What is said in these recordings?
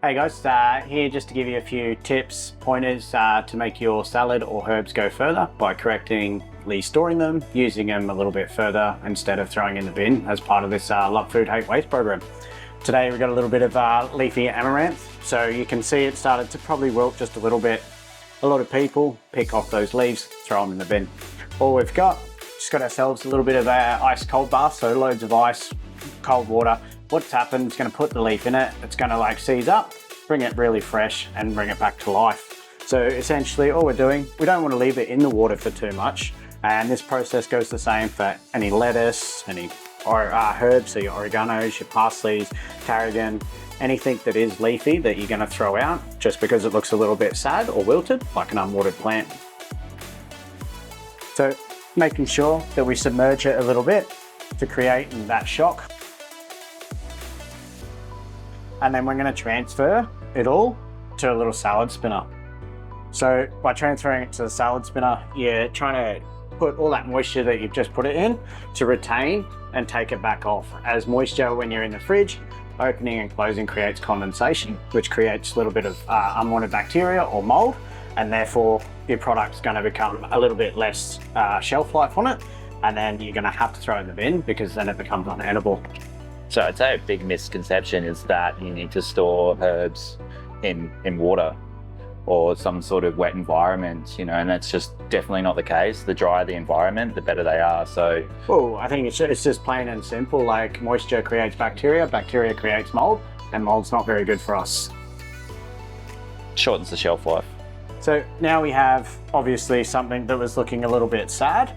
Hey guys, here just to give you a few tips, pointers to make your salad or herbs go further by correctly storing them, using them a little bit further instead of throwing in the bin as part of this Love Food Hate Waste program. Today we've got a little bit of leafy amaranth, so you can see it started to probably wilt just a little bit. A lot of people pick off those leaves, throw them in the bin. All we've got, just got ourselves a little bit of ice cold bath, so loads of ice, cold water. What's happened, it's going to put the leaf in it, it's going to like seize up, bring it really fresh and bring it back to life. So essentially all we're doing, we don't want to leave it in the water for too much, and this process goes the same for any lettuce, any herbs, so your oreganos, your parsleys, tarragon, anything that is leafy that you're going to throw out just because it looks a little bit sad or wilted like an unwatered plant. So making sure that we submerge it a little bit to create that shock. And then we're going to transfer it all to a little salad spinner. So by transferring it to the salad spinner, you're trying to put all that moisture that you've just put it in to retain and take it back off. As moisture, when you're in the fridge, opening and closing creates condensation, which creates a little bit of unwanted bacteria or mold, and therefore your product's going to become a little bit less shelf life on it, and then you're going to have to throw it in the bin because then it becomes unedible. So I'd say a big misconception is that you need to store herbs in water or some sort of wet environment, you know, and that's just definitely not the case. The drier the environment, the better they are. So, well, I think it's just plain and simple. Like, moisture creates bacteria, bacteria creates mold, and mold's not very good for us. Shortens the shelf life. So now we have obviously something that was looking a little bit sad.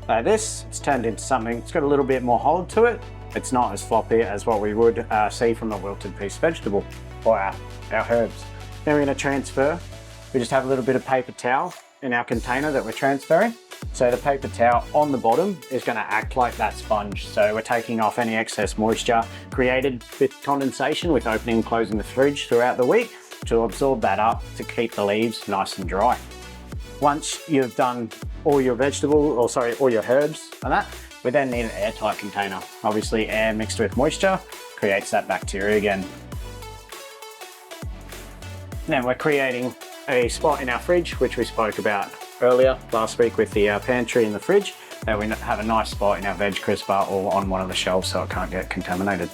Like this, it's turned into something, it's got a little bit more hold to it. It's not as floppy as what we would see from a wilted piece of vegetable or our herbs. Then we're going to transfer. We just have a little bit of paper towel in our container that we're transferring. So the paper towel on the bottom is going to act like that sponge. So we're taking off any excess moisture created with condensation with opening and closing the fridge throughout the week to absorb that up to keep the leaves nice and dry. Once you've done all your all your herbs and that, we then need an airtight container. Obviously air mixed with moisture creates that bacteria again. Then we're creating a spot in our fridge, which we spoke about earlier last week with the pantry and the fridge, that we have a nice spot in our veg crisper or on one of the shelves so it can't get contaminated.